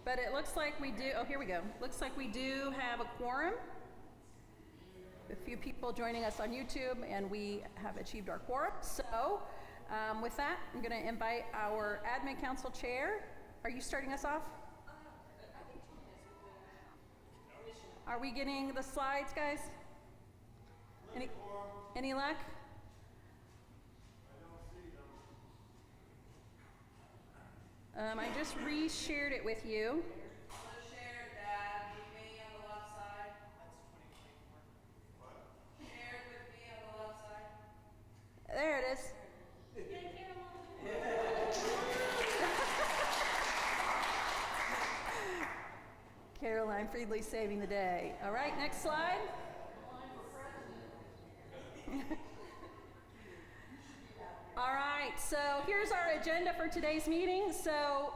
But it looks like we do, oh, here we go. Looks like we do have a quorum. A few people joining us on YouTube, and we have achieved our quorum. So with that, I'm going to invite our admin council chair. Are you starting us off? Are we getting the slides, guys? Any luck? I just re-shared it with you. Shared that with me on the left side. What? Shared with me on the left side. There it is. Caroline Friedley saving the day. All right, next slide. All right, so here's our agenda for today's meeting. So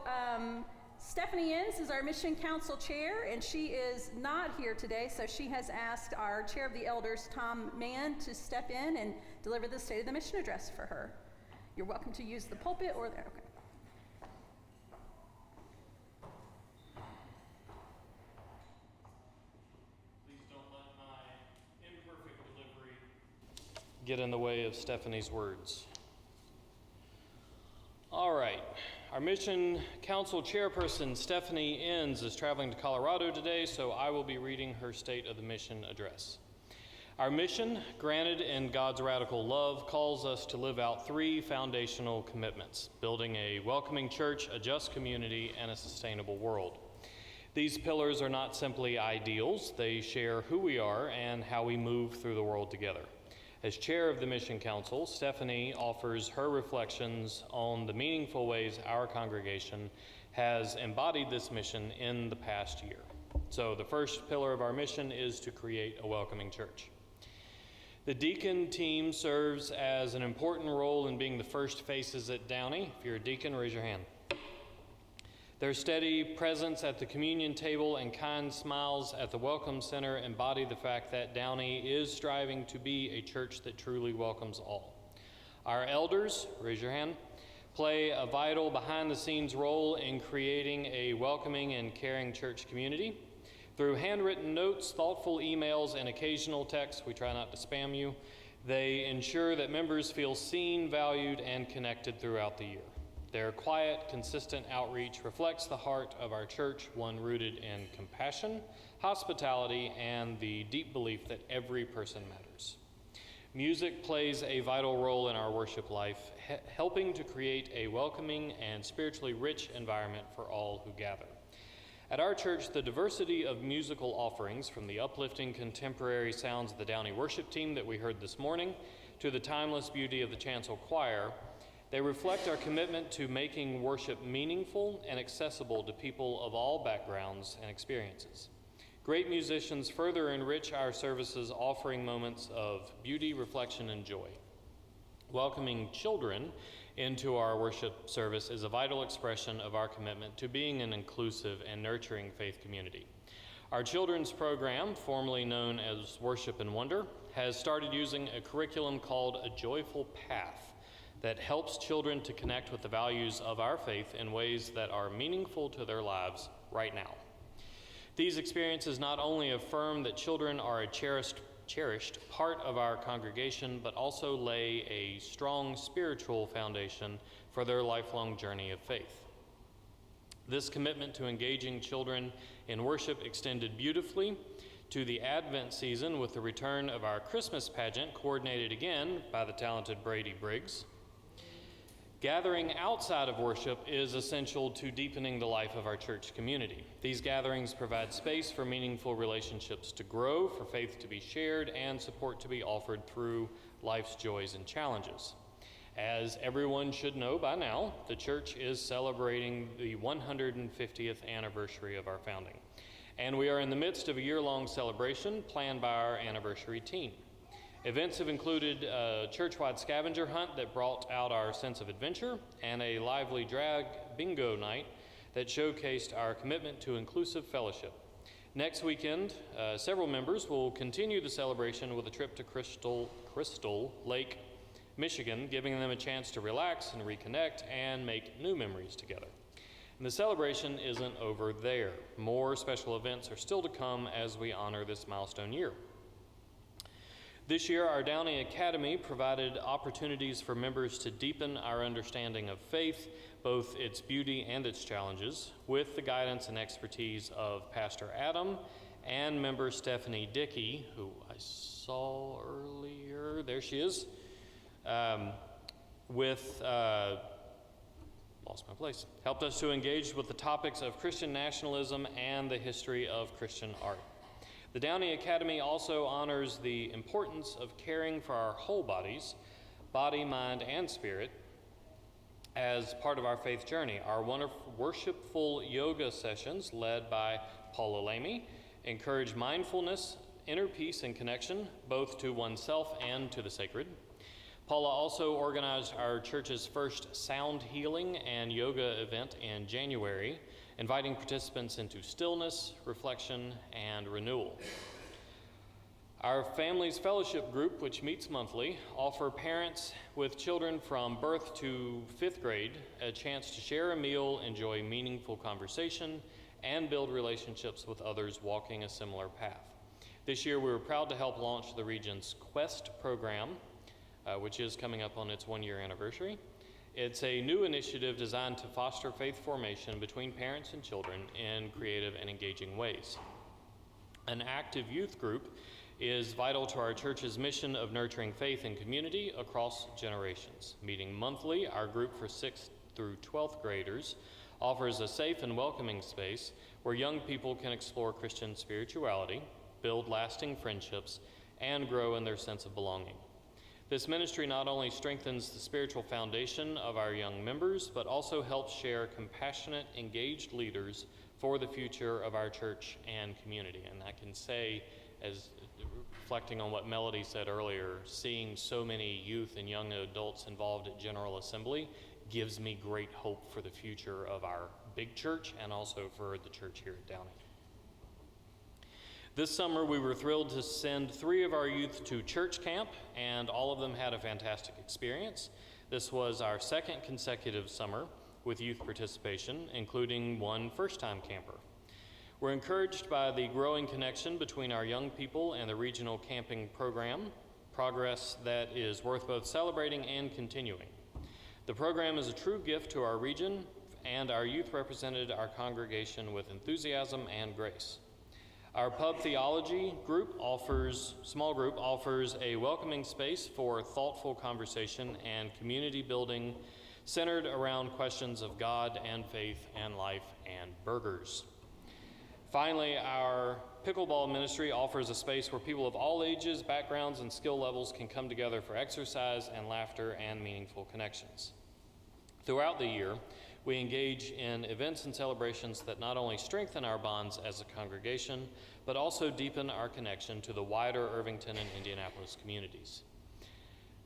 Stephanie Inns is our Mission Council Chair, and she is not here today, so she has asked our Chair of the Elders, Tom Mann, to step in and deliver the State of the Mission address for her. You're welcome to use the pulpit or there. Okay. Please don't let my imperfect delivery get in the way of Stephanie's words. All right, our Mission Council Chairperson, Stephanie Inns, is traveling to Colorado today, so I will be reading her State of the Mission address. Our mission, granted in God's radical love, calls us to live out three foundational commitments: building a welcoming church, a just community, and a sustainable world. These pillars are not simply ideals, they share who we are and how we move through the world together. As chair of the Mission Council, Stephanie offers her reflections on the meaningful ways our congregation has embodied this mission in the past year. So the first pillar of our mission is to create a welcoming church. The deacon team serves as an important role in being the first faces at Downey. If you're a deacon, raise your hand. Their steady presence at the communion table and kind smiles at the Welcome Center embody the fact that Downey is striving to be a church that truly welcomes all. Our elders, raise your hand, play a vital behind-the-scenes role in creating a welcoming and caring church community. Through handwritten notes, thoughtful emails, and occasional texts, we try not to spam you, they ensure that members feel seen, valued, and connected throughout the year. Their quiet, consistent outreach reflects the heart of our church, one rooted in compassion, hospitality, and the deep belief that every person matters. Music plays a vital role in our worship life, helping to create a welcoming and spiritually rich environment for all who gather. At our church, the diversity of musical offerings, from the uplifting contemporary sounds of the Downey worship team that we heard this morning to the timeless beauty of the chancel choir, they reflect our commitment to making worship meaningful and accessible to people of all backgrounds and experiences. Great musicians further enrich our services, offering moments of beauty, reflection, and joy. Welcoming children into our worship service is a vital expression of our commitment to being an inclusive and nurturing faith community. Our children's program, formerly known as Worship and Wonder, has started using a curriculum called A Joyful Path that helps children to connect with the values of our faith in ways that are meaningful to their lives right now. These experiences not only affirm that children are a cherished part of our congregation, but also lay a strong spiritual foundation for their lifelong journey of faith. This commitment to engaging children in worship extended beautifully to the Advent season with the return of our Christmas pageant, coordinated again by the talented Brady Briggs. Gathering outside of worship is essential to deepening the life of our church community. These gatherings provide space for meaningful relationships to grow, for faith to be shared, and support to be offered through life's joys and challenges. As everyone should know by now, the church is celebrating the 150th anniversary of our founding, and we are in the midst of a year-long celebration planned by our anniversary team. Events have included a church-wide scavenger hunt that brought out our sense of adventure and a lively drag bingo night that showcased our commitment to inclusive fellowship. Next weekend, several members will continue the celebration with a trip to Crystal Lake, Michigan, giving them a chance to relax and reconnect and make new memories together. And the celebration isn't over there. More special events are still to come as we honor this milestone year. This year, our Downey Academy provided opportunities for members to deepen our understanding of faith, both its beauty and its challenges, with the guidance and expertise of Pastor Adam and member Stephanie Dickey, who I saw earlier. There she is. Lost my place. Helped us to engage with the topics of Christian nationalism and the history of Christian art. The Downey Academy also honors the importance of caring for our whole bodies, body, mind, and spirit, as part of our faith journey. Our worshipful yoga sessions, led by Paula Lamy, encourage mindfulness, inner peace, and connection, both to oneself and to the sacred. Paula also organized our church's first sound healing and yoga event in January, inviting participants into stillness, reflection, and renewal. Our Families Fellowship group, which meets monthly, offer parents with children from birth to 5th grade a chance to share a meal, enjoy meaningful conversation, and build relationships with others walking a similar path. This year, we were proud to help launch the region's Quest program, which is coming up on its 1-year anniversary. It's a new initiative designed to foster faith formation between parents and children in creative and engaging ways. An active youth group is vital to our church's mission of nurturing faith and community across generations. Meeting monthly, our group for 6th through 12th graders offers a safe and welcoming space where young people can explore Christian spirituality, build lasting friendships, and grow in their sense of belonging. This ministry not only strengthens the spiritual foundation of our young members, but also helps share compassionate, engaged leaders for the future of our church and community. And I can say, as reflecting on what Melody said earlier, seeing so many youth and young adults involved at General Assembly gives me great hope for the future of our big church and also for the church here at Downey. This summer, we were thrilled to send 3 of our youth to church camp, and all of them had a fantastic experience. This was our 2nd consecutive summer with youth participation, including one first-time camper. We're encouraged by the growing connection between our young people and the regional camping program, progress that is worth both celebrating and continuing. The program is a true gift to our region, and our youth represented our congregation with enthusiasm and grace. Our pub theology small group offers a welcoming space for thoughtful conversation and community building centered around questions of God and faith and life and burgers. Finally, our pickleball ministry offers a space where people of all ages, backgrounds, and skill levels can come together for exercise and laughter and meaningful connections. Throughout the year, we engage in events and celebrations that not only strengthen our bonds as a congregation, but also deepen our connection to the wider Irvington and Indianapolis communities.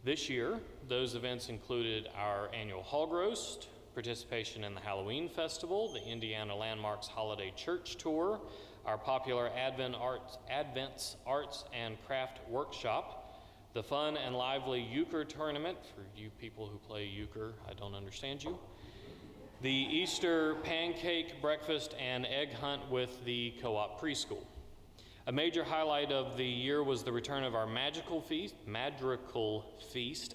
This year, those events included our annual hog roast, participation in the Halloween Festival, the Indiana Landmarks Holiday Church Tour, our popular Advent's Arts and Craft Workshop, the fun and lively euchre tournament, for you people who play euchre, I don't understand you, the Easter pancake breakfast and egg hunt with the co-op preschool. A major highlight of the year was the return of our Madrigal Feast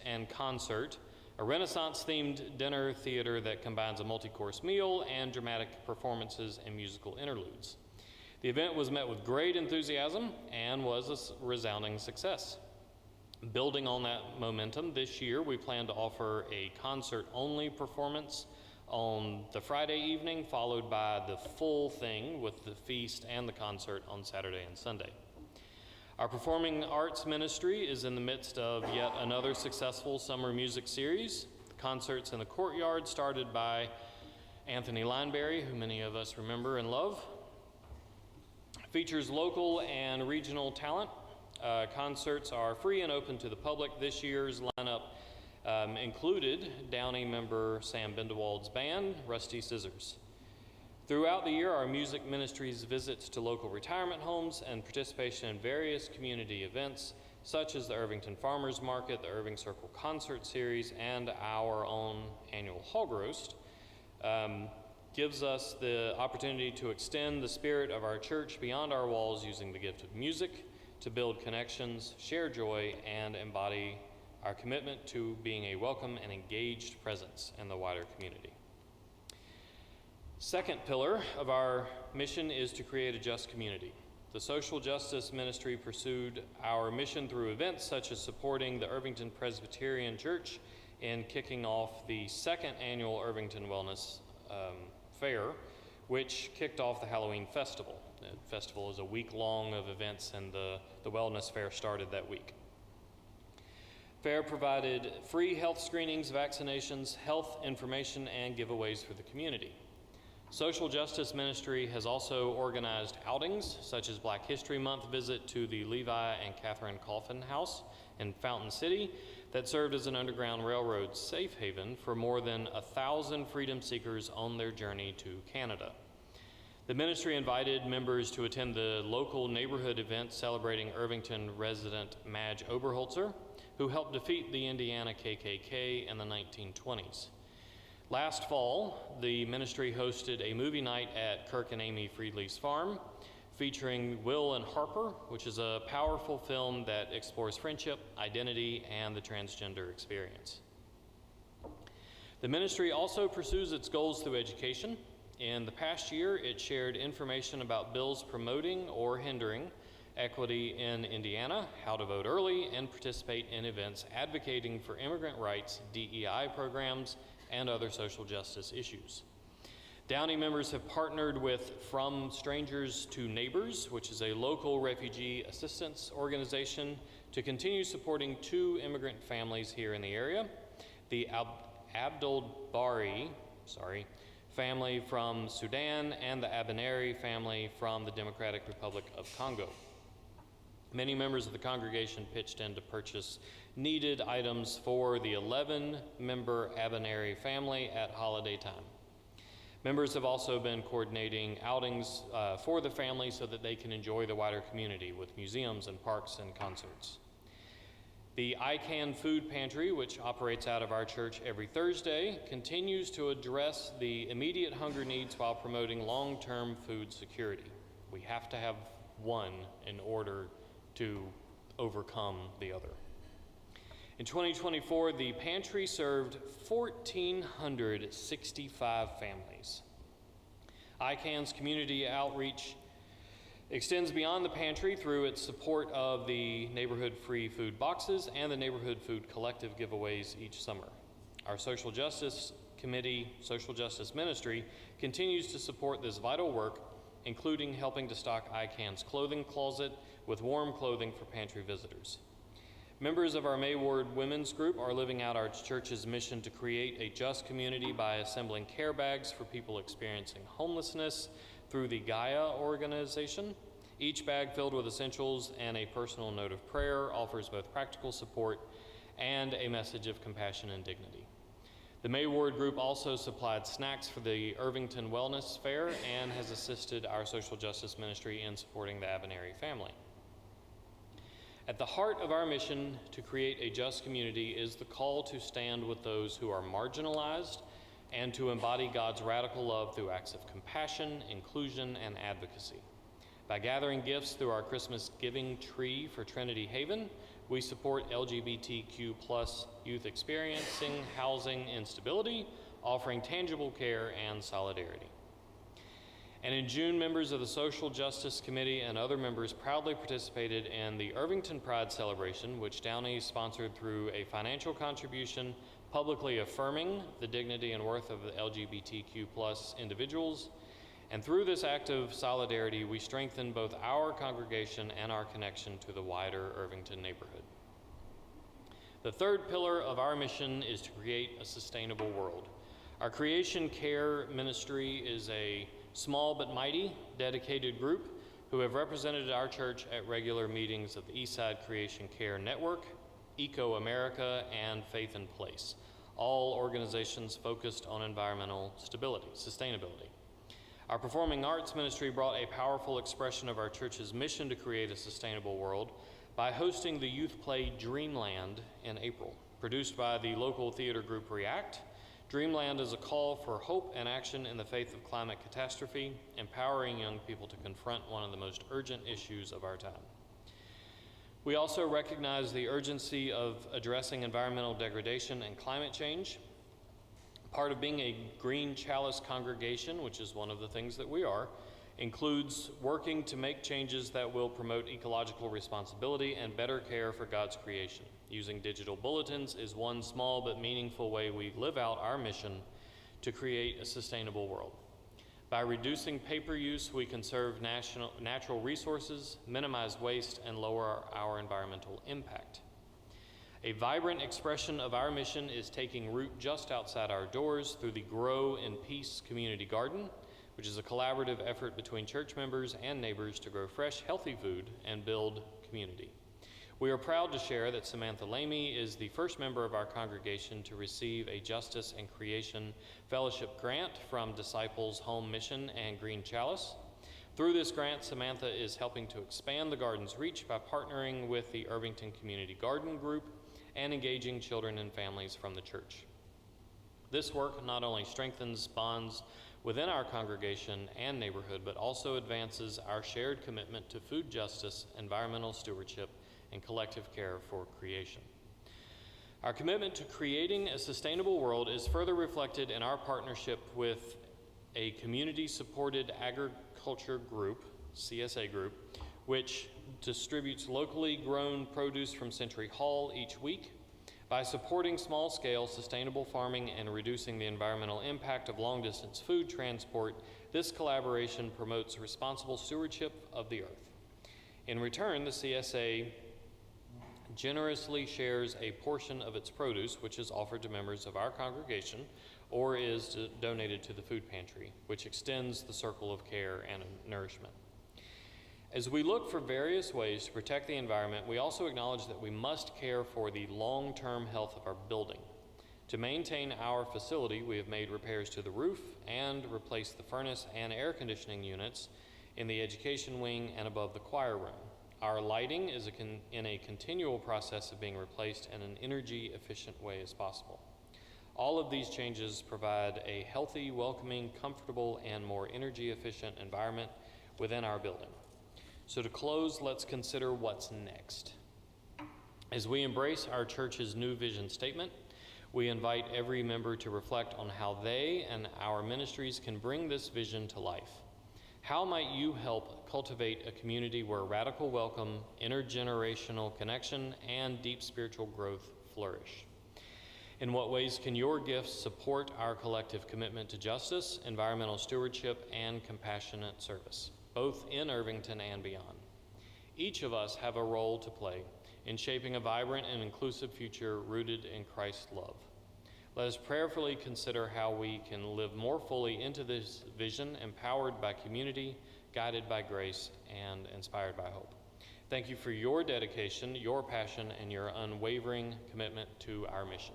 and concert, a Renaissance-themed dinner theater that combines a multi-course meal and dramatic performances and musical interludes. The event was met with great enthusiasm and was a resounding success. Building on that momentum, this year we plan to offer a concert-only performance on the Friday evening, followed by the full thing with the feast and the concert on Saturday and Sunday. Our performing arts ministry is in the midst of yet another successful summer music series. The concerts in the courtyard, started by Anthony Lineberry, who many of us remember and love, features local and regional talent. Concerts are free and open to the public. This year's lineup included Downey member Sam Bindewald's band, Rusty Scissors. Throughout the year, our music ministry's visits to local retirement homes and participation in various community events, such as the Irvington Farmers Market, the Irving Circle Concert Series, and our own annual hog roast, gives us the opportunity to extend the spirit of our church beyond our walls using the gift of music to build connections, share joy, and embody our commitment to being a welcome and engaged presence in the wider community. Second pillar of our mission is to create a just community. The social justice ministry pursued our mission through events such as supporting the Irvington Presbyterian Church in kicking off the second annual Irvington Wellness Fair, which kicked off the Halloween Festival. The festival is a week long of events, and the Wellness Fair started that week. Fair provided free health screenings, vaccinations, health information, and giveaways for the community. Social Justice Ministry has also organized outings, such as Black History Month visit to the Levi and Catherine Coffin House in Fountain City that served as an Underground Railroad safe haven for more than 1,000 freedom seekers on their journey to Canada. The ministry invited members to attend the local neighborhood event celebrating Irvington resident Madge Oberholzer, who helped defeat the Indiana KKK in the 1920s. Last fall, the ministry hosted a movie night at Kirk and Amy Friedley's farm, featuring Will and Harper, which is a powerful film that explores friendship, identity, and the transgender experience. The ministry also pursues its goals through education. In the past year, it shared information about bills promoting or hindering equity in Indiana, how to vote early, and participate in events advocating for immigrant rights, DEI programs, and other social justice issues. Downey members have partnered with From Strangers to Neighbors, which is a local refugee assistance organization, to continue supporting 2 immigrant families here in the area, the Abdul Bari family from Sudan and the Abaneri family from the Democratic Republic of Congo. Many members of the congregation pitched in to purchase needed items for the 11-member Abaneri family at holiday time. Members have also been coordinating outings for the family so that they can enjoy the wider community with museums and parks and concerts. The ICANN Food Pantry, which operates out of our church every Thursday, continues to address the immediate hunger needs while promoting long-term food security. We have to have one in order to overcome the other. In 2024, the pantry served 1,465 families. ICANN's community outreach extends beyond the pantry through its support of the neighborhood free food boxes and the neighborhood food collective giveaways each summer. Our Social Justice Committee, Social Justice Ministry, continues to support this vital work, including helping to stock ICANN's clothing closet with warm clothing for pantry visitors. Members of our May Ward Women's Group are living out our church's mission to create a just community by assembling care bags for people experiencing homelessness through the Gaia organization. Each bag filled with essentials and a personal note of prayer offers both practical support and a message of compassion and dignity. The May Ward Group also supplied snacks for the Irvington Wellness Fair and has assisted our social justice ministry in supporting the Abaneri family. At the heart of our mission to create a just community is the call to stand with those who are marginalized and to embody God's radical love through acts of compassion, inclusion, and advocacy. By gathering gifts through our Christmas giving tree for Trinity Haven, we support LGBTQ+ youth experiencing housing instability, offering tangible care and solidarity. And in June, members of the Social Justice Committee and other members proudly participated in the Irvington Pride celebration, which Downey sponsored through a financial contribution publicly affirming the dignity and worth of the LGBTQ+ individuals. And through this act of solidarity, we strengthen both our congregation and our connection to the wider Irvington neighborhood. The third pillar of our mission is to create a sustainable world. Our Creation Care ministry is a small but mighty, dedicated group who have represented our church at regular meetings of the Eastside Creation Care Network, Eco America, and Faith in Place, all organizations focused on environmental sustainability. Our performing arts ministry brought a powerful expression of our church's mission to create a sustainable world by hosting the youth play Dreamland in April, produced by the local theater group React, Dreamland is a call for hope and action in the face of climate catastrophe, empowering young people to confront one of the most urgent issues of our time. We also recognize the urgency of addressing environmental degradation and climate change. Part of being a Green Chalice congregation, which is one of the things that we are, includes working to make changes that will promote ecological responsibility and better care for God's creation. Using digital bulletins is one small but meaningful way we live out our mission to create a sustainable world. By reducing paper use, we conserve natural resources, minimize waste, and lower our environmental impact. A vibrant expression of our mission is taking root just outside our doors through the Grow in Peace Community Garden, which is a collaborative effort between church members and neighbors to grow fresh, healthy food and build community. We are proud to share that Samantha Lamy is the first member of our congregation to receive a Justice and Creation Fellowship grant from Disciples Home Mission and Green Chalice. Through this grant, Samantha is helping to expand the garden's reach by partnering with the Irvington Community Garden Group and engaging children and families from the church. This work not only strengthens bonds within our congregation and neighborhood, but also advances our shared commitment to food justice, environmental stewardship, and collective care for creation. Our commitment to creating a sustainable world is further reflected in our partnership with a community-supported agriculture group, CSA group, which distributes locally grown produce from Century Hall each week. By supporting small-scale sustainable farming and reducing the environmental impact of long-distance food transport, this collaboration promotes responsible stewardship of the earth. In return, the CSA generously shares a portion of its produce, which is offered to members of our congregation, or is donated to the food pantry, which extends the circle of care and nourishment. As we look for various ways to protect the environment, we also acknowledge that we must care for the long-term health of our building. To maintain our facility, we have made repairs to the roof and replaced the furnace and air conditioning units in the education wing and above the choir room. Our lighting is in a continual process of being replaced in an energy-efficient way as possible. All of these changes provide a healthy, welcoming, comfortable, and more energy-efficient environment within our building. So to close, let's consider what's next. As we embrace our church's new vision statement, we invite every member to reflect on how they and our ministries can bring this vision to life. How might you help cultivate a community where radical welcome, intergenerational connection, and deep spiritual growth flourish? In what ways can your gifts support our collective commitment to justice, environmental stewardship, and compassionate service, both in Irvington and beyond? Each of us have a role to play in shaping a vibrant and inclusive future rooted in Christ's love. Let us prayerfully consider how we can live more fully into this vision, empowered by community, guided by grace, and inspired by hope. Thank you for your dedication, your passion, and your unwavering commitment to our mission.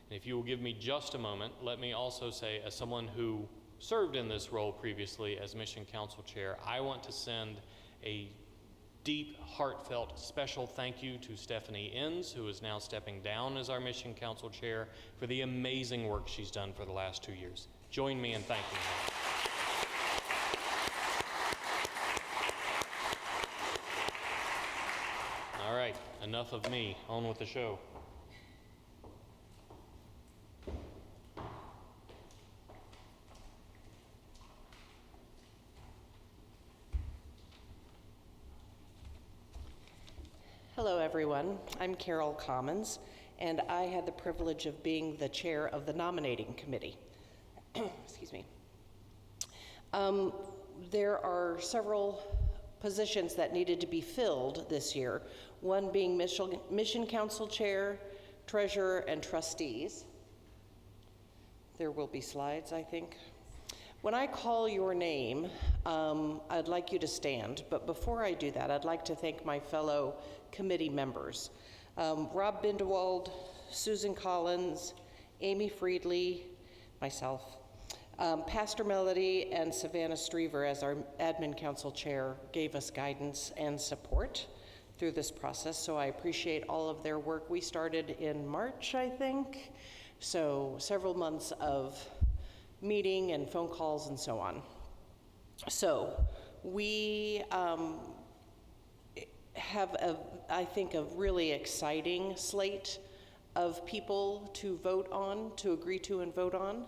And if you will give me just a moment, let me also say, as someone who served in this role previously as Mission Council Chair, I want to send a deep, heartfelt, special thank you to Stephanie Enns, who is now stepping down as our Mission Council Chair, for the amazing work she's done for the last 2 years. Join me in thanking her. All right, enough of me. On with the show. Hello, everyone. I'm Carol Commons, and I had the privilege of being the chair of the nominating committee. Excuse me. There are several positions that needed to be filled this year, one being Mission Council Chair, Treasurer, and Trustees. There will be slides, I think. When I call your name, I'd like you to stand, but before I do that, I'd like to thank my fellow committee members. Rob Bindewald, Susan Collins, Amy Friedley, myself, Pastor Melody, and Savannah Strever as our admin council chair gave us guidance and support through this process, so I appreciate all of their work. We started in March, I think, So several months of meeting and phone calls and so on. So we have, I think, a really exciting slate of people to vote on, to agree to and vote on.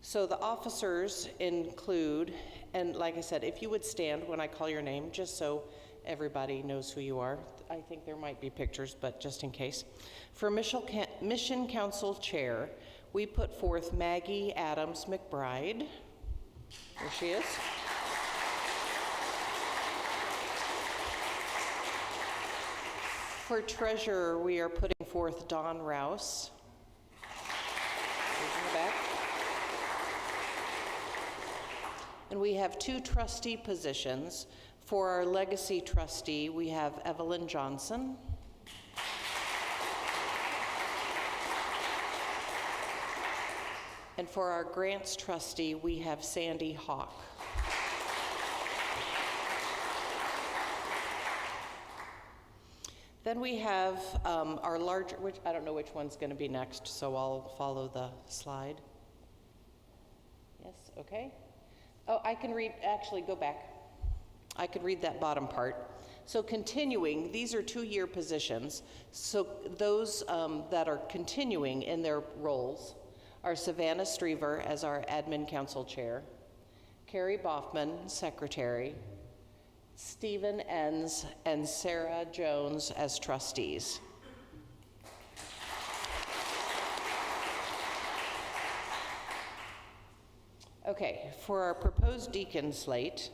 So the officers include, and like I said, if you would stand when I call your name, just so everybody knows who you are. I think there might be pictures, but just in case. For Mission Council Chair, we put forth Maggie Adams McBride. There she is. For Treasurer, we are putting forth Dawn Rouse. She's in the back. And we have 2 trustee positions. For our legacy trustee, we have Evelyn Johnson. And for our grants trustee, we have Sandy Hawk. Then we have our larger, which I don't know which one's going to be next, so I'll follow the slide. Yes, okay. Oh, I can read, actually go back. I could read that bottom part. So continuing, these are 2-year positions. So those that are continuing in their roles are Savannah Strever as our Admin Council Chair, Carrie Boffman, Secretary, Stephen Enns and Sarah Jones as trustees. Okay, for our proposed deacon slate,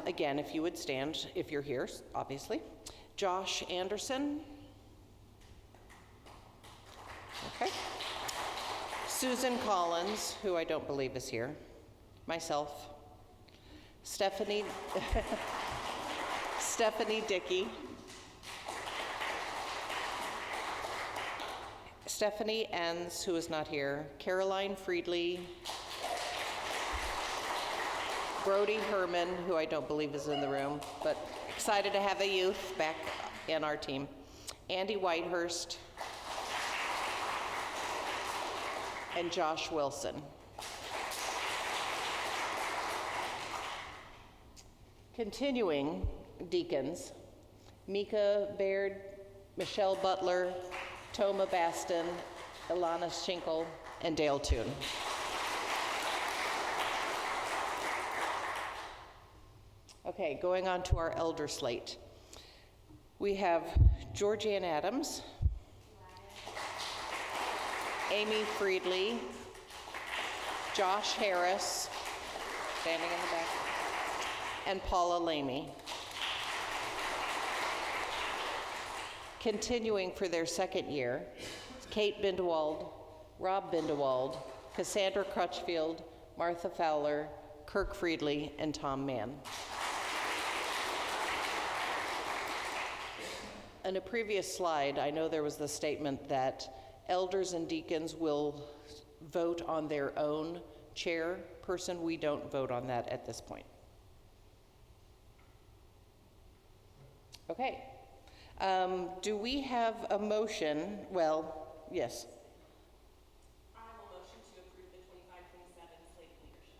again, if you would stand, if you're here, obviously. Josh Anderson. Okay. Susan Collins, who I don't believe is here. Myself. Stephanie Dickey. Stephanie Enns, who is not here. Caroline Friedley. Brody Herman, who I don't believe is in the room, but excited to have a youth back in our team. Andy Whitehurst. And Josh Wilson. Continuing deacons, Mika Baird, Michelle Butler, Toma Baston, Ilana Schinkel, and Dale Toon. Okay, going on to our elder slate. We have Georgianne Adams, Amy Friedley, Josh Harris, standing in the back, and Paula Lamy. Continuing for their second year, Kate Bindewald, Rob Bindewald, Cassandra Crutchfield, Martha Fowler, Kirk Friedley, and Tom Mann. In a previous slide, I know there was the statement that elders and deacons will vote on their own chairperson. We don't vote on that at this point. Okay. Do we have a motion? Well, yes. I have a motion to approve the 25-27 slate of leadership.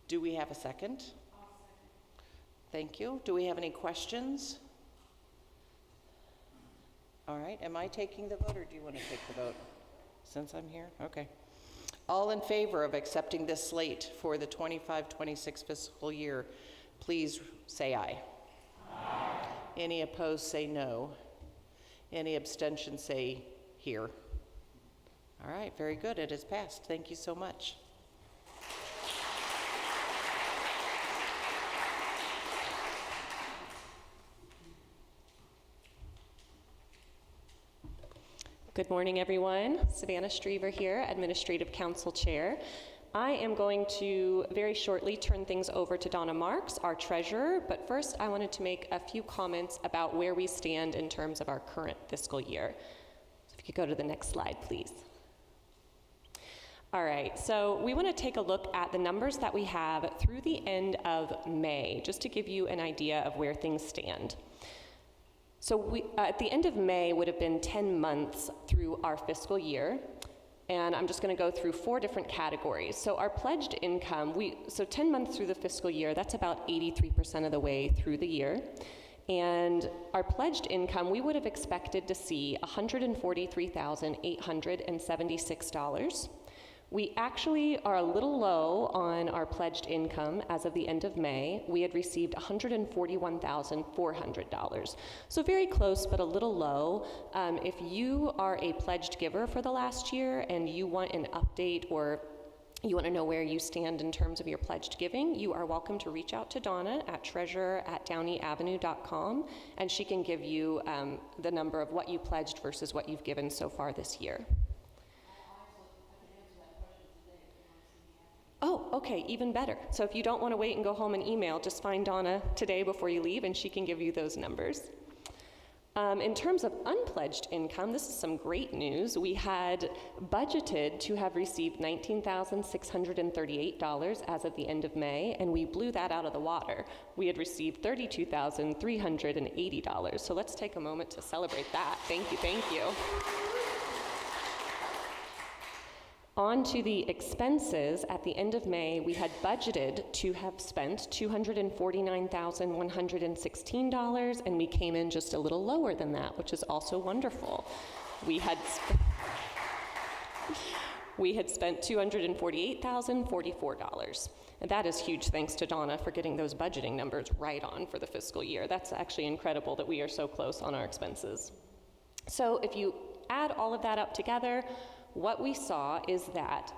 Do we have a second? I'll second. Thank you. Do we have any questions? All right. Am I taking the vote, or do you want to take the vote since I'm here? Okay. All in favor of accepting this slate for the 25-26 fiscal year, please say aye. Aye. Any opposed, say no. Any abstentions, say here. All right, very good. It has passed. Thank you so much. Good morning, everyone. Savannah Strever here, Administrative Council Chair. I am going to very shortly turn things over to Donna Marks, our treasurer, but first I wanted to make a few comments about where we stand in terms of our current fiscal year. So if you could go to the next slide, please. All right, so we want to take a look at the numbers that we have through the end of May, just to give you an idea of where things stand. So at the end of May would have been 10 months through our fiscal year, and I'm just going to go through 4 different categories. So our pledged income, so 10 months through the fiscal year, that's about 83% of the way through the year. And our pledged income, we would have expected to see $143,876. We actually are a little low on our pledged income as of the end of May. We had received $141,400. So very close, but a little low. If you are a pledged giver for the last year and you want an update or you want to know where you stand in terms of your pledged giving, you are welcome to reach out to Donna at treasurer@downeyavenue.com, and she can give you the number of what you pledged versus what you've given so far this year. Oh, okay, even better. So if you don't want to wait and go home and email, just find Donna today before you leave, and she can give you those numbers. In terms of unpledged income, this is some great news. We had budgeted to have received $19,638 as of the end of May, and we blew that out of the water. We had received $32,380. So let's take a moment to celebrate that. Thank you, thank you. On to the expenses. At the end of May, we had budgeted to have spent $249,116, and we came in just a little lower than that, which is also wonderful. We had spent $248,044. And that is huge thanks to Donna for getting those budgeting numbers right on for the fiscal year. That's actually incredible that we are so close on our expenses. So if you add all of that up together, what we saw is that,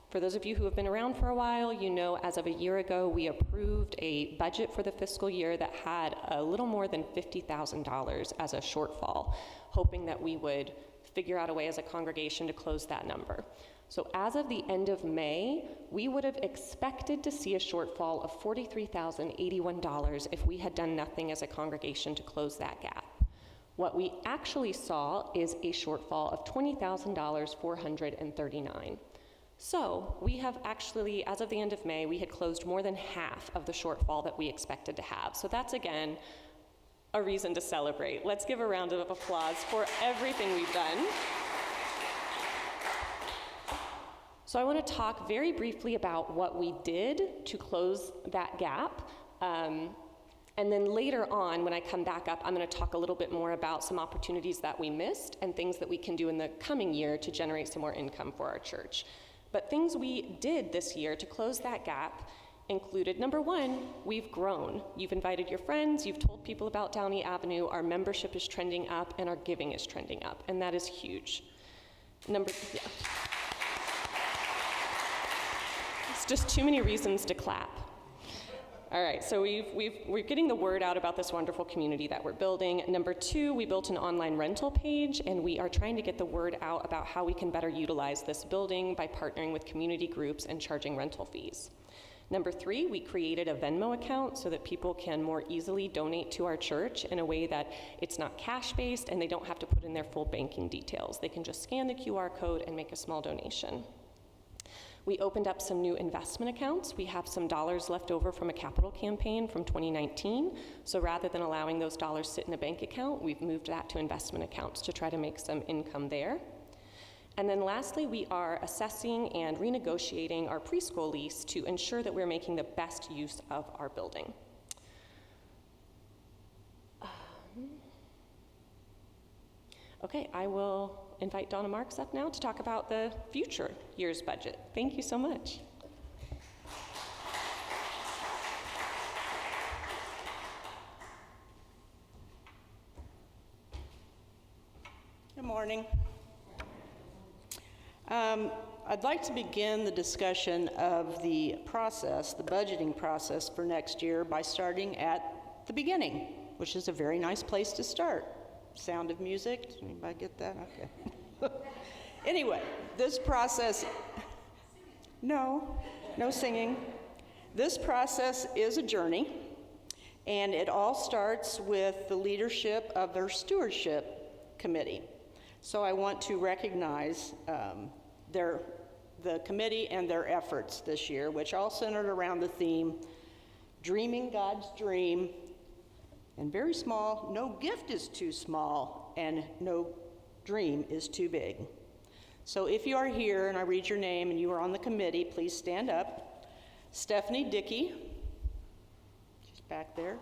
for those of you who have been around for a while, you know as of a year ago, we approved a budget for the fiscal year that had a little more than $50,000 as a shortfall, hoping that we would figure out a way as a congregation to close that number. So as of the end of May, we would have expected to see a shortfall of $43,081 if we had done nothing as a congregation to close that gap. What we actually saw is a shortfall of $20,439. So we have actually, as of the end of May, we had closed more than half of the shortfall that we expected to have. So that's, again, a reason to celebrate. Let's give a round of applause for everything we've done. So I want to talk very briefly about what we did to close that gap. And then later on, when I come back up, I'm going to talk a little bit more about some opportunities that we missed and things that we can do in the coming year to generate some more income for our church. But things we did this year to close that gap included, number one, we've grown. You've invited your friends, you've told people about Downey Avenue, our membership is trending up, and our giving is trending up, and that is huge. It's just too many reasons to clap. All right, so we're getting the word out about this wonderful community that we're building. Number two, we built an online rental page, and we are trying to get the word out about how we can better utilize this building by partnering with community groups and charging rental fees. Number three, we created a Venmo account so that people can more easily donate to our church in a way that it's not cash-based and they don't have to put in their full banking details. They can just scan the QR code and make a small donation. We opened up some new investment accounts. We have some dollars left over from a capital campaign from 2019. So rather than allowing those dollars sit in a bank account, we've moved that to investment accounts to try to make some income there. And then lastly, we are assessing and renegotiating our preschool lease to ensure that we're making the best use of our building. Okay, I will invite Donna Marks up now to talk about the future year's budget. Thank you so much. Good morning. I'd like to begin the discussion of the process, the budgeting process for next year by starting at the beginning, which is a very nice place to start. Sound of Music, did anybody get that? Okay. Anyway, this process, no singing. This process is a journey, and it all starts with the leadership of their stewardship committee. So I want to recognize the committee and their efforts this year, which all centered around the theme, Dreaming God's Dream And very small, no gift is too small, and no dream is too big. So if you are here and I read your name and you are on the committee, please stand up. Stephanie Dickey, she's back there.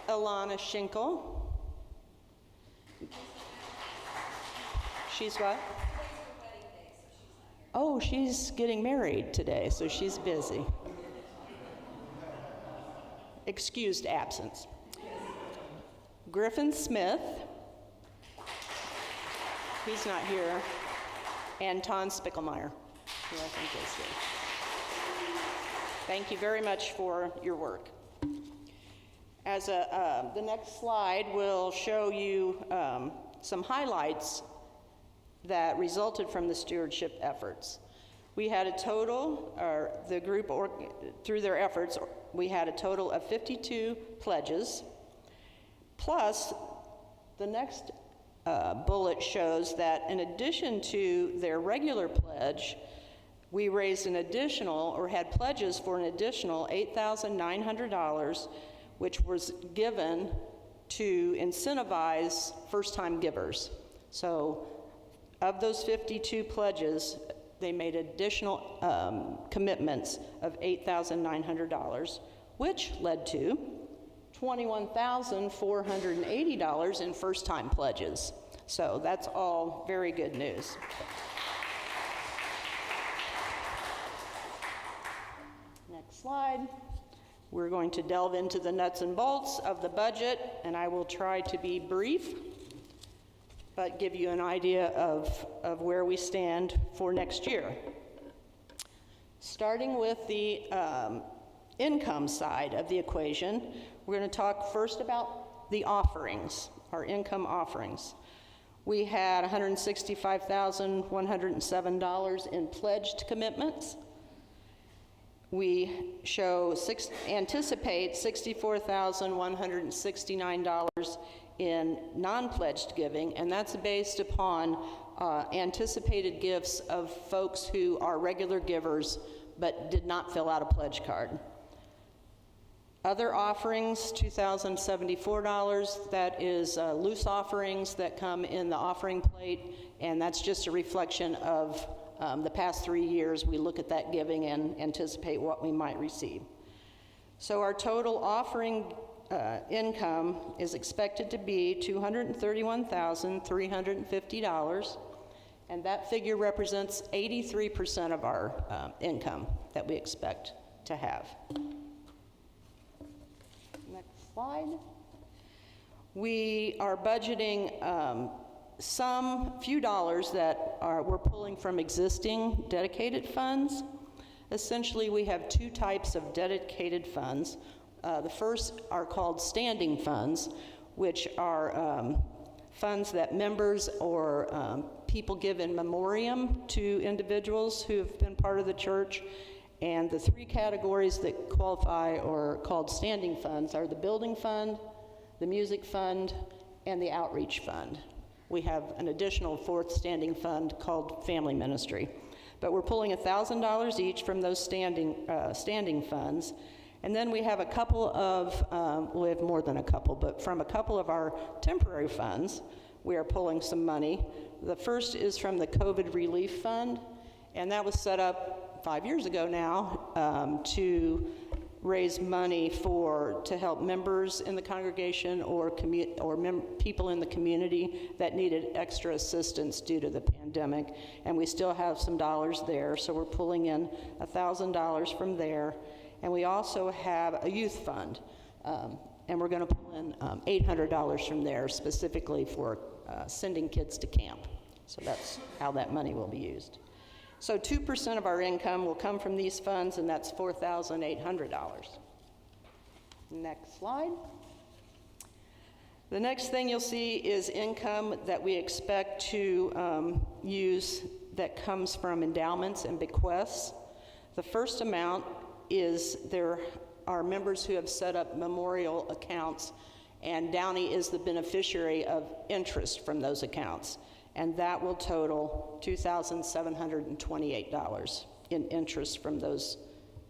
Alana Schinkel. She's what? Oh, she's getting married today, so she's busy. Excused absence. Griffin Smith. He's not here. And Ton Spickelmeyer, who I think is here. Thank you very much for your work. As the next slide will show you some highlights that resulted from the stewardship efforts. We had a total, or the group, through their efforts, we had a total of 52 pledges, plus the next bullet shows that in addition to their regular pledge, we raised an additional, or had pledges for an additional $8,900, which was given to incentivize first-time givers. So of those 52 pledges, they made additional commitments of $8,900, which led to $21,480 in first-time pledges. So that's all very good news. Next slide. We're going to delve into the nuts and bolts of the budget, and I will try to be brief, but give you an idea of where we stand for next year. Starting with the income side of the equation, we're going to talk first about the offerings, our income offerings. We had $165,107 in pledged commitments. We anticipate $64,169 in non-pledged giving, and that's based upon anticipated gifts of folks who are regular givers but did not fill out a pledge card. Other offerings, $2,074, that is loose offerings that come in the offering plate, and that's just a reflection of the past 3 years. We look at that giving and anticipate what we might receive. So our total offering income is expected to be $231,350, and that figure represents 83% of our income that we expect to have. Next slide. We are budgeting some few dollars that we're pulling from existing dedicated funds. Essentially, we have two types of dedicated funds. The first are called standing funds, which are funds that members or people give in memoriam to individuals who have been part of the church. And the three categories that qualify or are called standing funds are the building fund, the music fund, and the outreach fund. We have an additional fourth standing fund called family ministry. But we're pulling $1,000 each from those standing funds. And then we have a couple of, we have more than a couple, but from a couple of our temporary funds, we are pulling some money. The first is from the COVID Relief Fund, and that was set up 5 years ago now to raise money to help members in the congregation or people in the community that needed extra assistance due to the pandemic. And we still have some dollars there, so we're pulling in $1,000 from there. And we also have a youth fund, and we're going to pull in $800 from there specifically for sending kids to camp. So that's how that money will be used. So 2% of our income will come from these funds, and that's $4,800. Next slide. The next thing you'll see is income that we expect to use that comes from endowments and bequests. The first amount is there are members who have set up memorial accounts, and Downey is the beneficiary of interest from those accounts. And that will total $2,728 in interest from those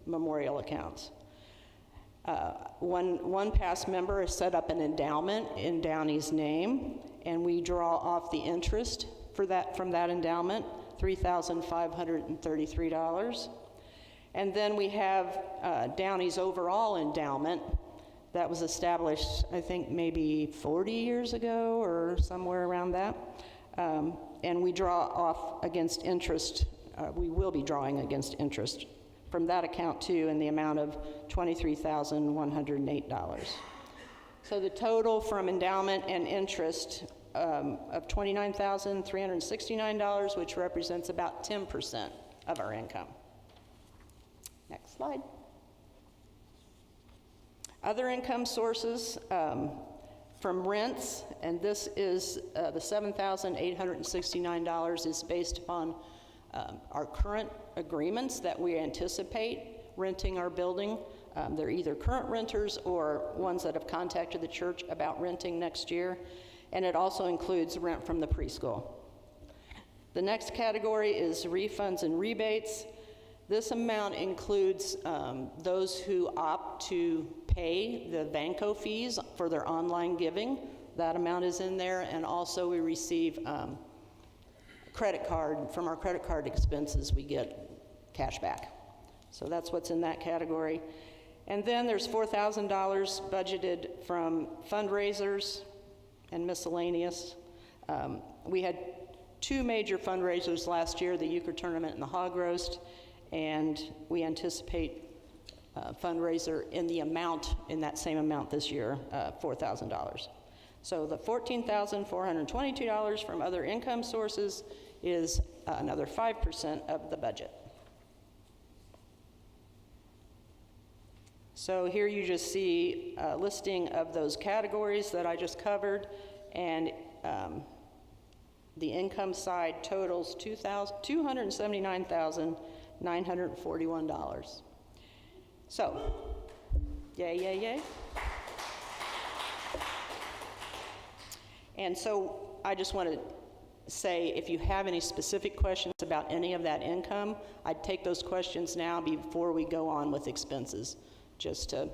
memorial accounts. One past member has set up an endowment in Downey's name, and we draw off the interest for that from that endowment, $3,533. And then we have Downey's overall endowment that was established, I think, maybe 40 years ago or somewhere around that. And we draw off against interest. We will be drawing against interest from that account too in the amount of $23,108. So the total from endowment and interest of $29,369, which represents about 10% of our income. Next slide. Other income sources from rents, and this is the $7,869 is based upon our current agreements that we anticipate renting our building. They're either current renters or ones that have contacted the church about renting next year, and it also includes rent from the preschool. The next category is refunds and rebates. This amount includes those who opt to pay the Vanco fees for their online giving. That amount is in there, and also we receive credit card, from our credit card expenses, we get cash back. So that's what's in that category. And then there's $4,000 budgeted from fundraisers and miscellaneous. We had two major fundraisers last year, the euchre tournament and the hog roast, and we anticipate fundraiser in the amount, in that same amount this year, $4,000. So the $14,422 from other income sources is another 5% of the budget. So here you just see a listing of those categories that I just covered, and the income side totals $279,941. So, yay, yay, yay. And so I just want to say, if you have any specific questions about any of that income, I'd take those questions now before we go on with expenses, just to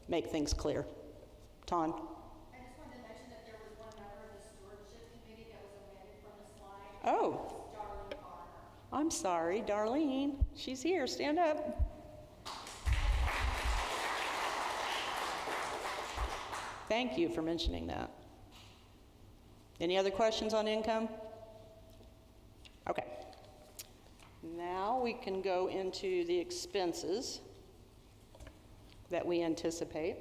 make things clear. Ton? I just wanted to mention that there was one member of the stewardship committee that was omitted from the slide. Oh, Darlene Garner. I'm sorry, Darlene. She's here, stand up. Thank you for mentioning that. Any other questions on income? Okay. Now we can go into the expenses that we anticipate.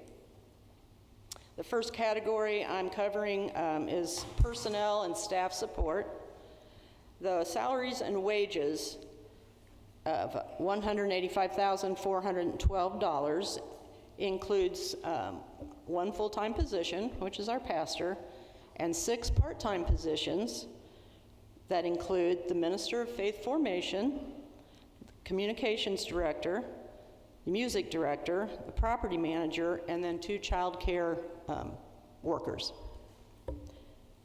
The first category I'm covering is personnel and staff support. The salaries and wages of $185,412 includes one full-time position, which is our pastor, and 6 part-time positions that include the Minister of Faith Formation, Communications Director, the Music Director, the Property Manager, and then 2 child care workers.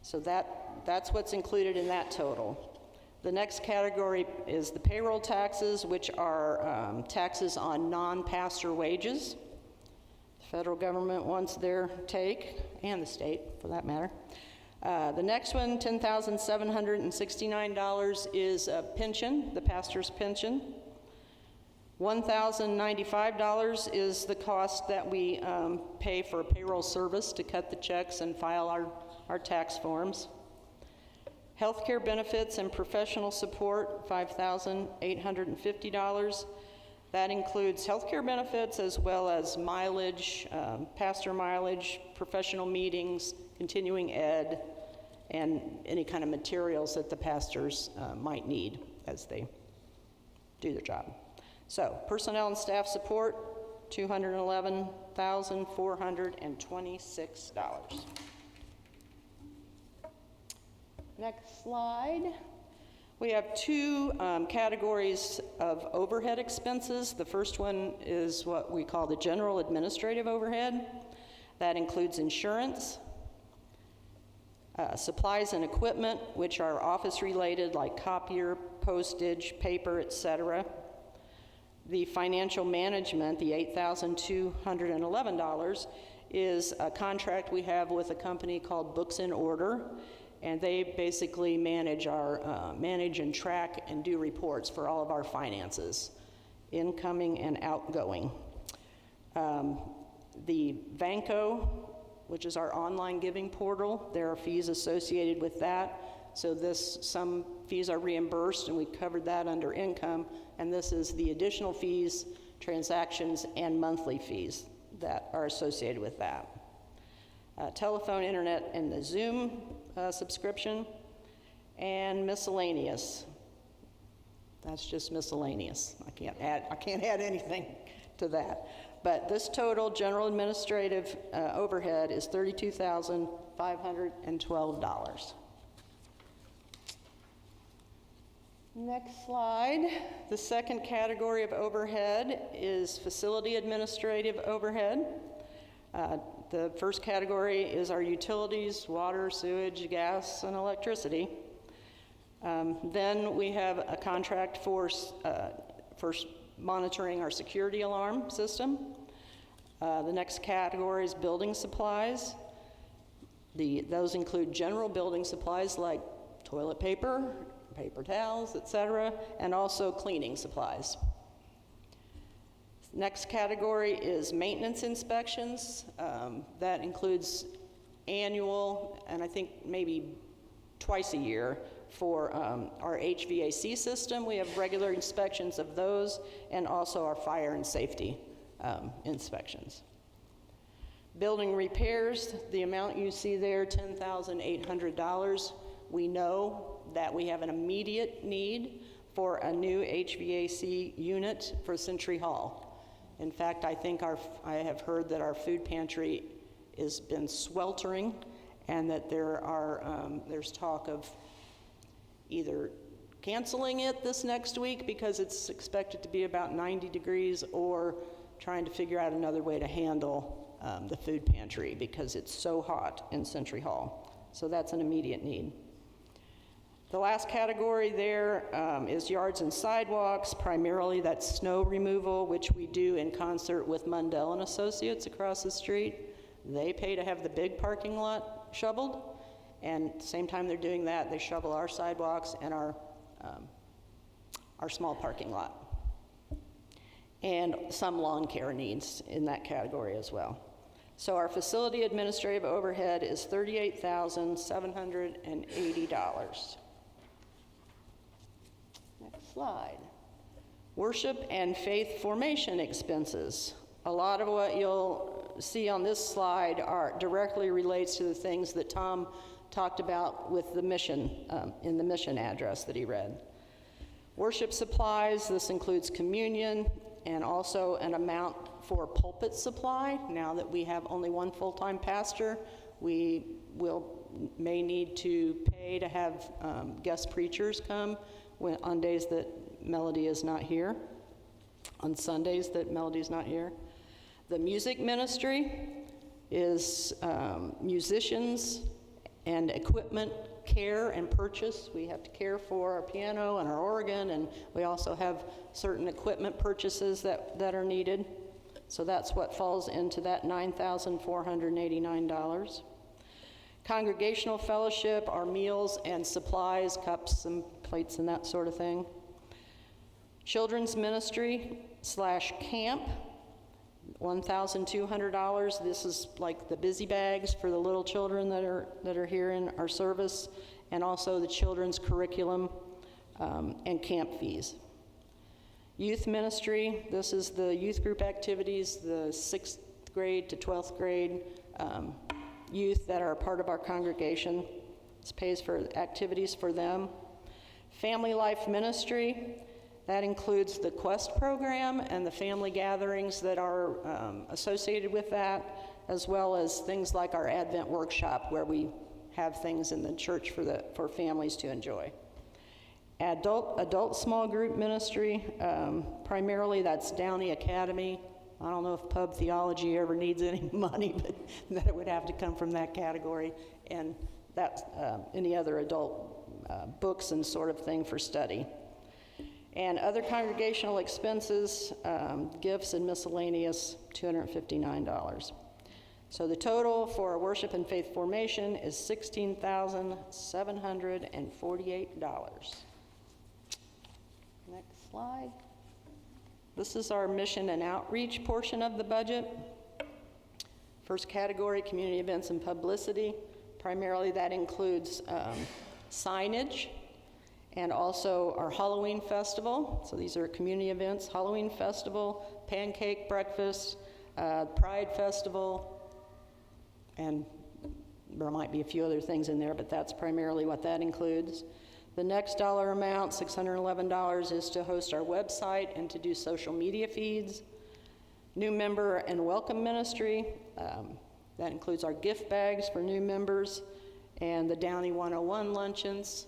So that's what's included in that total. The next category is the payroll taxes, which are taxes on non-pastor wages. The federal government wants their take, and the state, for that matter. The next one, $10,769, is a pension, the pastor's pension. $1,095 is the cost that we pay for a payroll service to cut the checks and file our tax forms. Healthcare benefits and professional support, $5,850. That includes healthcare benefits as well as mileage, pastor mileage, professional meetings, continuing ed, and any kind of materials that the pastors might need as they do their job. So, personnel and staff support, $211,426. Next slide. We have 2 categories of overhead expenses. The first one is what we call the general administrative overhead. That includes insurance, supplies and equipment, which are office related, like copier, postage, paper, etc. The financial management, the $8,211, is a contract we have with a company called Books in Order, and they basically manage and track and do reports for all of our finances, incoming and outgoing. The Vanco, which is our online giving portal, there are fees associated with that. So some fees are reimbursed, and we covered that under income, and this is the additional fees, transactions, and monthly fees that are associated with that. Telephone, internet, and the Zoom subscription, and miscellaneous. That's just miscellaneous. I can't add anything to that. But this total general administrative overhead is $32,512. Next slide. The second category of overhead is facility administrative overhead. The first category is our utilities, water, sewage, gas, and electricity. Then we have a contract for monitoring our security alarm system. The next category is building supplies. Those include general building supplies like toilet paper, paper towels, etc., and also cleaning supplies. Next category is maintenance inspections. That includes annual, and I think maybe twice a year, for our HVAC system. We have regular inspections of those, and also our fire and safety inspections. Building repairs, the amount you see there, $10,800. We know that we have an immediate need for a new HVAC unit for Century Hall. In fact, I have heard that our food pantry has been sweltering, and that there's talk of either canceling it this next week because it's expected to be about 90 degrees, or trying to figure out another way to handle the food pantry because it's so hot in Century Hall. So that's an immediate need. The last category there is yards and sidewalks. Primarily that's snow removal, which we do in concert with Mundell and Associates across the street. They pay to have the big parking lot shoveled, and at the same time they're doing that, they shovel our sidewalks and our small parking lot. And some lawn care needs in that category as well. So our facility administrative overhead is $38,780. Next slide. Worship and faith formation expenses. A lot of what you'll see on this slide directly relates to the things that Tom talked about with the mission, in the mission address that he read. Worship supplies, this includes communion, and also an amount for pulpit supply. Now that we have only one full-time pastor, we may need to pay to have guest preachers come on days that Melody is not here, on Sundays that Melody is not here. The music ministry is musicians and equipment care and purchase. We have to care for our piano and our organ, and we also have certain equipment purchases that are needed. So that's what falls into that $9,489. Congregational fellowship, our meals and supplies, cups and plates and that sort of thing. Children's ministry / camp, $1,200. This is like the busy bags for the little children that are here in our service, and also the children's curriculum and camp fees. Youth ministry, this is the youth group activities, the 6th grade to 12th grade youth that are part of our congregation. This pays for activities for them. Family life ministry, that includes the Quest program and the family gatherings that are associated with that, as well as things like our Advent workshop, where we have things in the church for families to enjoy. Adult small group ministry, primarily that's Downey Academy. I don't know if Pub Theology ever needs any money, but that it would have to come from that category, and that's any other adult books and sort of thing for study. And other congregational expenses, gifts and miscellaneous, $259. So the total for worship and faith formation is $16,748. Next slide. This is our mission and outreach portion of the budget. First category, community events and publicity. Primarily that includes signage and also our Halloween festival. So these are community events, Halloween festival, pancake breakfast, Pride festival, and there might be a few other things in there, but that's primarily what that includes. The next dollar amount, $611, is to host our website and to do social media feeds. New member and welcome ministry, that includes our gift bags for new members and the Downey 101 luncheons.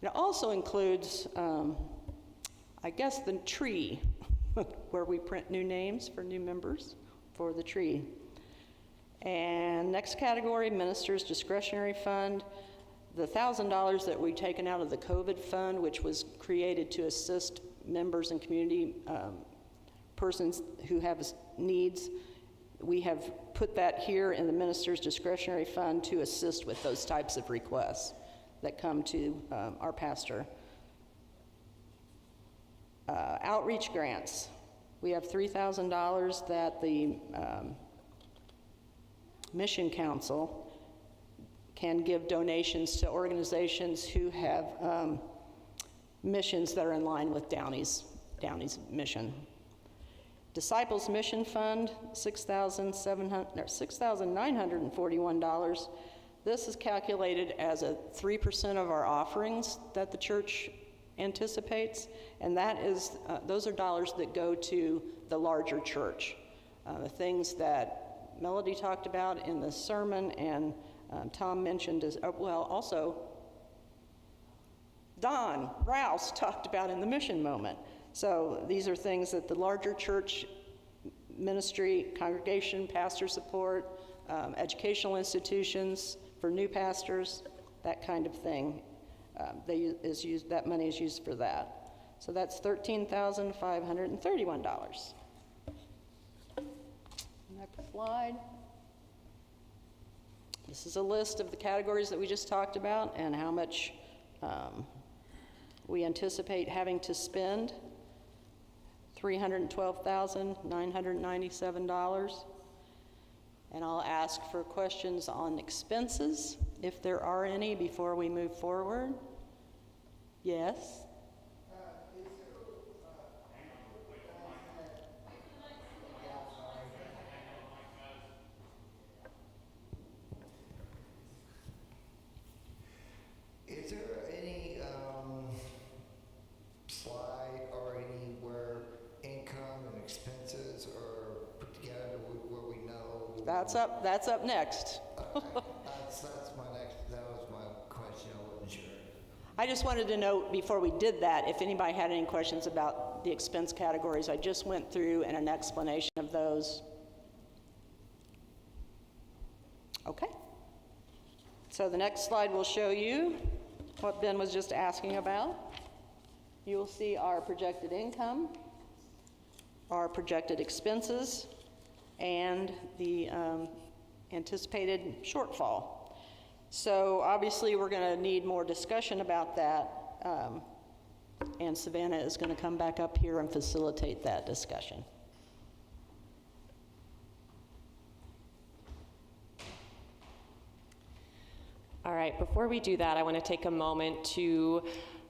It also includes, I guess, the tree, where we print new names for new members for the tree. And next category, ministers' discretionary fund. The $1,000 that we've taken out of the COVID fund, which was created to assist members and community persons who have needs, we have put that here in the minister's discretionary fund to assist with those types of requests that come to our pastor. Outreach grants. We have $3,000 that the Mission Council can give donations to organizations who have missions that are in line with Downey's mission. Disciples Mission Fund, $6,941. This is calculated as a 3% of our offerings that the church anticipates, and that is those are dollars that go to the larger church. The things that Melody talked about in the sermon and Tom mentioned as well, also Don Rouse talked about in the mission moment. So these are things that the larger church ministry, congregation, pastor support, educational institutions for new pastors, that kind of thing. That money is used for that. So that's $13,531. Next slide. This is a list of the categories that we just talked about and how much we anticipate having to spend. $312,997. And I'll ask for questions on expenses, if there are any, before we move forward. Yes? Is there any slide or anywhere income and expenses are put together where we know? That's up next. That was my question, I wasn't sure. I just wanted to note before we did that, if anybody had any questions about the expense categories, I just went through and an explanation of those. Okay. So the next slide will show you what Ben was just asking about. You will see our projected income, our projected expenses, and the anticipated shortfall. So obviously we're going to need more discussion about that, and Savannah is going to come back up here and facilitate that discussion. All right, before we do that, I want to take a moment to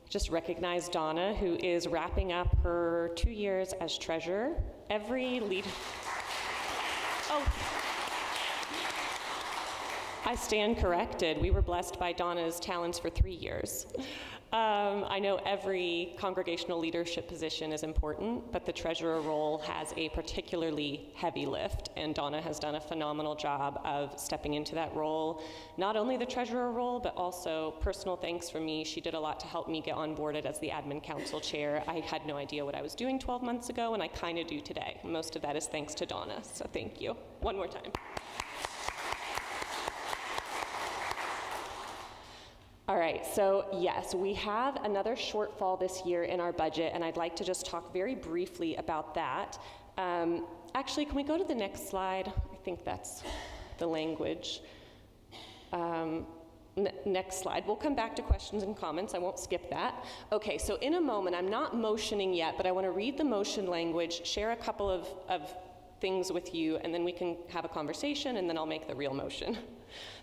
just recognize Donna, who is wrapping up her 2 years as treasurer. I stand corrected. We were blessed by Donna's talents for 3 years. I know every congregational leadership position is important, but the treasurer role has a particularly heavy lift, and Donna has done a phenomenal job of stepping into that role. Not only the treasurer role, but also personal thanks from me. She did a lot to help me get onboarded as the admin council chair. I had no idea what I was doing 12 months ago, and I kind of do today. Most of that is thanks to Donna, so thank you. One more time. All right, so yes, we have another shortfall this year in our budget, and I'd like to just talk very briefly about that. Actually, can we go to the next slide? I think that's the language. Next slide. We'll come back to questions and comments. I won't skip that. Okay, so in a moment, I'm not motioning yet, but I want to read the motion language, share a couple of things with you, and then we can have a conversation, and then I'll make the real motion.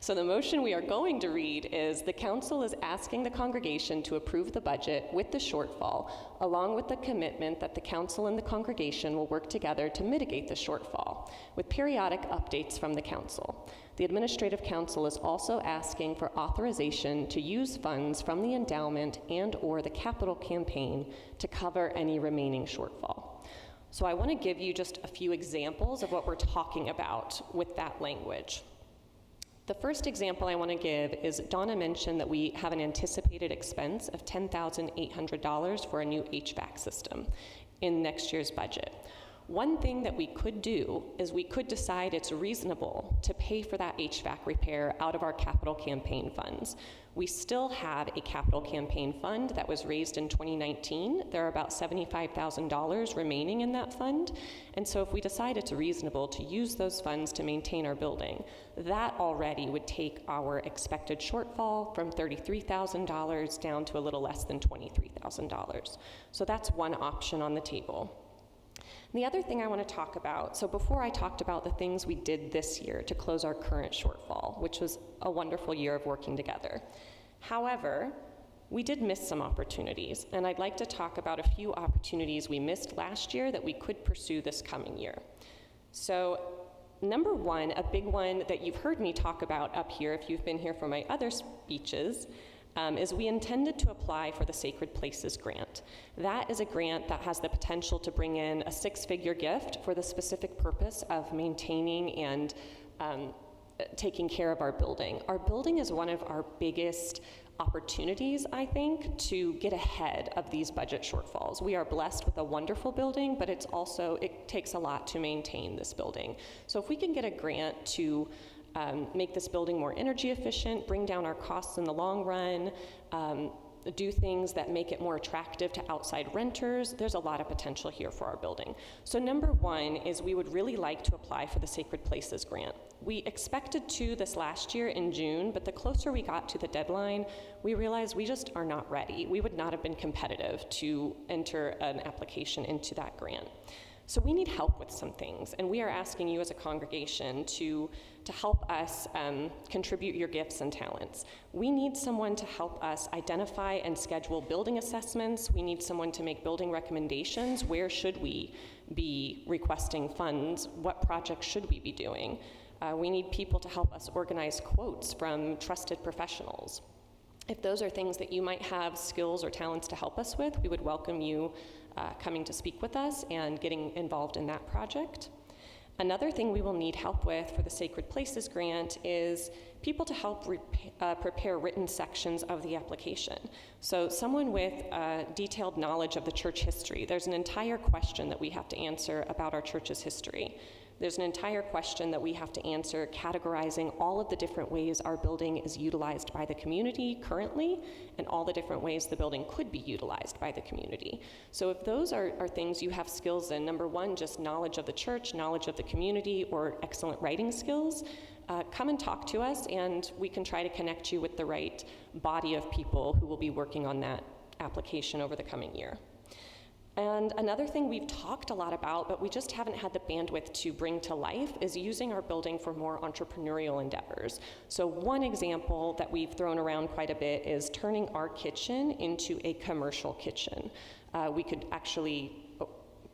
So the motion we are going to read is, the council is asking the congregation to approve the budget with the shortfall, along with the commitment that the council and the congregation will work together to mitigate the shortfall, with periodic updates from the council. The administrative council is also asking for authorization to use funds from the endowment and/or the capital campaign to cover any remaining shortfall. So I want to give you just a few examples of what we're talking about with that language. The first example I want to give is, Donna mentioned that we have an anticipated expense of $10,800 for a new HVAC system in next year's budget. One thing that we could do is we could decide it's reasonable to pay for that HVAC repair out of our capital campaign funds. We still have a capital campaign fund that was raised in 2019. There are about $75,000 remaining in that fund. And so if we decide it's reasonable to use those funds to maintain our building, that already would take our expected shortfall from $33,000 down to a little less than $23,000. So that's one option on the table. And the other thing I want to talk about, so before I talked about the things we did this year to close our current shortfall, which was a wonderful year of working together. However, we did miss some opportunities, and I'd like to talk about a few opportunities we missed last year that we could pursue this coming year. So, number one, a big one that you've heard me talk about up here, if you've been here for my other speeches, is we intended to apply for the Sacred Places grant. That is a grant that has the potential to bring in a six-figure gift for the specific purpose of maintaining and taking care of our building. Our building is one of our biggest opportunities, I think, to get ahead of these budget shortfalls. We are blessed with a wonderful building, but it takes a lot to maintain this building. So if we can get a grant to make this building more energy efficient, bring down our costs in the long run, do things that make it more attractive to outside renters, there's a lot of potential here for our building. So number one is, we would really like to apply for the Sacred Places grant. We expected to this last year in June, but the closer we got to the deadline, we realized we just are not ready. We would not have been competitive to enter an application into that grant. So we need help with some things, and we are asking you as a congregation to help us contribute your gifts and talents. We need someone to help us identify and schedule building assessments. We need someone to make building recommendations. Where should we be requesting funds? What projects should we be doing? We need people to help us organize quotes from trusted professionals. If those are things that you might have skills or talents to help us with, we would welcome you coming to speak with us and getting involved in that project. Another thing we will need help with for the Sacred Places grant is people to help prepare written sections of the application. So someone with detailed knowledge of the church history. There's an entire question that we have to answer about our church's history. There's an entire question that we have to answer categorizing all of the different ways our building is utilized by the community currently, and all the different ways the building could be utilized by the community. So if those are things you have skills in, number one, just knowledge of the church, knowledge of the community, or excellent writing skills, come and talk to us, and we can try to connect you with the right body of people who will be working on that application over the coming year. And another thing we've talked a lot about, but we just haven't had the bandwidth to bring to life, is using our building for more entrepreneurial endeavors. So one example that we've thrown around quite a bit is turning our kitchen into a commercial kitchen. We could actually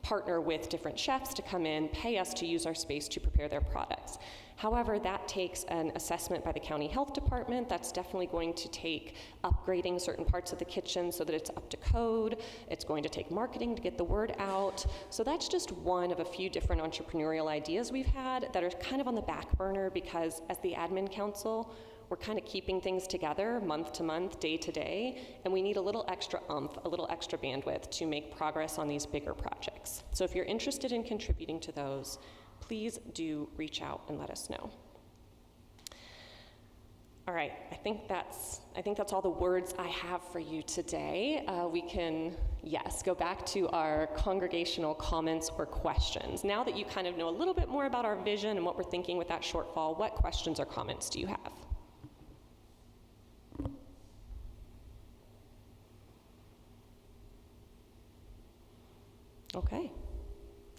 partner with different chefs to come in, pay us to use our space to prepare their products. However, that takes an assessment by the county health department. That's definitely going to take upgrading certain parts of the kitchen so that it's up to code. It's going to take marketing to get the word out. So that's just one of a few different entrepreneurial ideas we've had that are kind of on the back burner, because as the admin council, we're kind of keeping things together month to month, day to day, and we need a little extra a little extra bandwidth to make progress on these bigger projects. So if you're interested in contributing to those, please do reach out and let us know. All right, I think that's all the words I have for you today. We can, yes, go back to our congregational comments or questions. Now that you kind of know a little bit more about our vision and what we're thinking with that shortfall, what questions or comments do you have? Okay.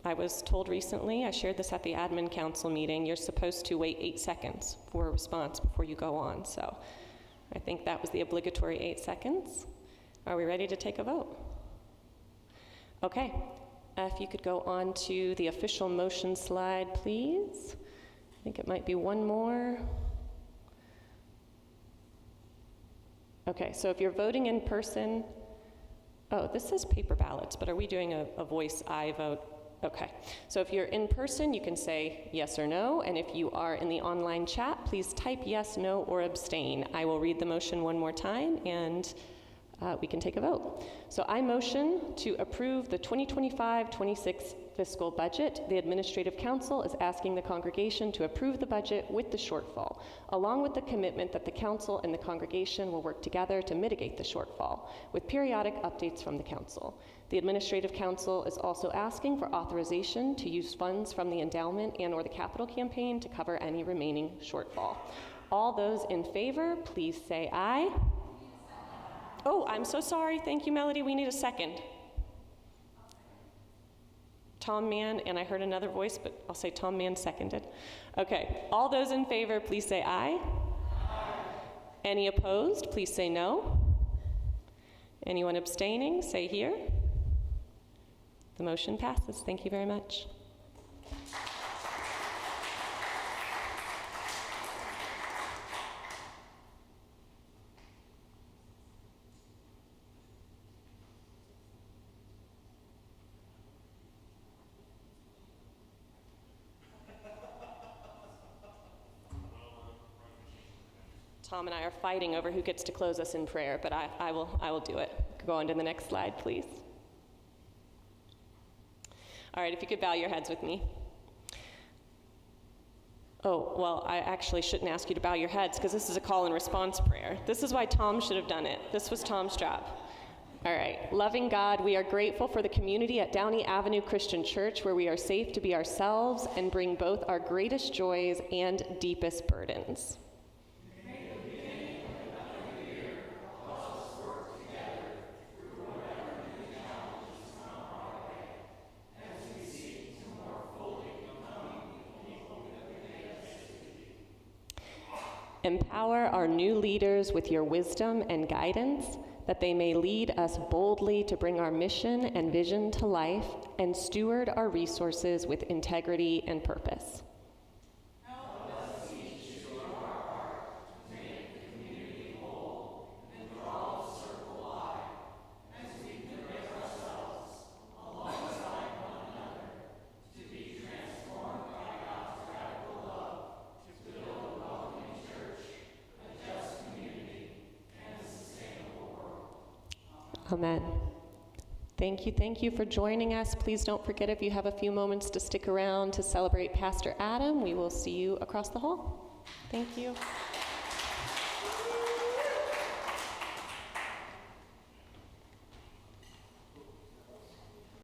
I was told recently, I shared this at the admin council meeting, you're supposed to wait 8 seconds for a response before you go on. So I think that was the obligatory 8 seconds. Are we ready to take a vote? Okay. If you could go on to the official motion slide, please. I think it might be one more. Okay, so if you're voting in person, oh, this says paper ballots, but are we doing a voice aye vote? Okay, so if you're in person, you can say yes or no, and if you are in the online chat, please type yes, no, or abstain. I will read the motion one more time, and we can take a vote. So I motion to approve the 2025-26 fiscal budget. The Administrative Council is asking the congregation to approve the budget with the shortfall, along with the commitment that the council and the congregation will work together to mitigate the shortfall, with periodic updates from the council. The Administrative Council is also asking for authorization to use funds from the endowment and/or the capital campaign to cover any remaining shortfall. All those in favor, please say aye. Oh, I'm so sorry. Thank you, Melody. We need a second. Tom Mann, and I heard another voice, but I'll say Tom Mann seconded. Okay, all those in favor, please say aye. Aye. Any opposed, please say no. Anyone abstaining, say here. The motion passes. Thank you very much. Tom and I are fighting over who gets to close us in prayer, but I will do it. Go on to the next slide, please. All right, if you could bow your heads with me. Oh, well, I actually shouldn't ask you to bow your heads because this is a call and response prayer. This is why Tom should have done it. This was Tom's job. All right, loving God, we are grateful for the community at Downey Avenue Christian Church where we are safe to be ourselves and bring both our greatest joys and deepest burdens. Empower our new leaders with your wisdom and guidance, that they may lead us boldly to bring our mission and vision to life and steward our resources with integrity and purpose. Help us each to our heart to make the community whole and draw the circle wide as we commit ourselves alongside one another to be transformed by God's radical love to build a welcoming church, a just community, and a sustainable world. Amen. Thank you for joining us. Please don't forget, if you have a few moments to stick around to celebrate Pastor Adam, we will see you across the hall. Thank you.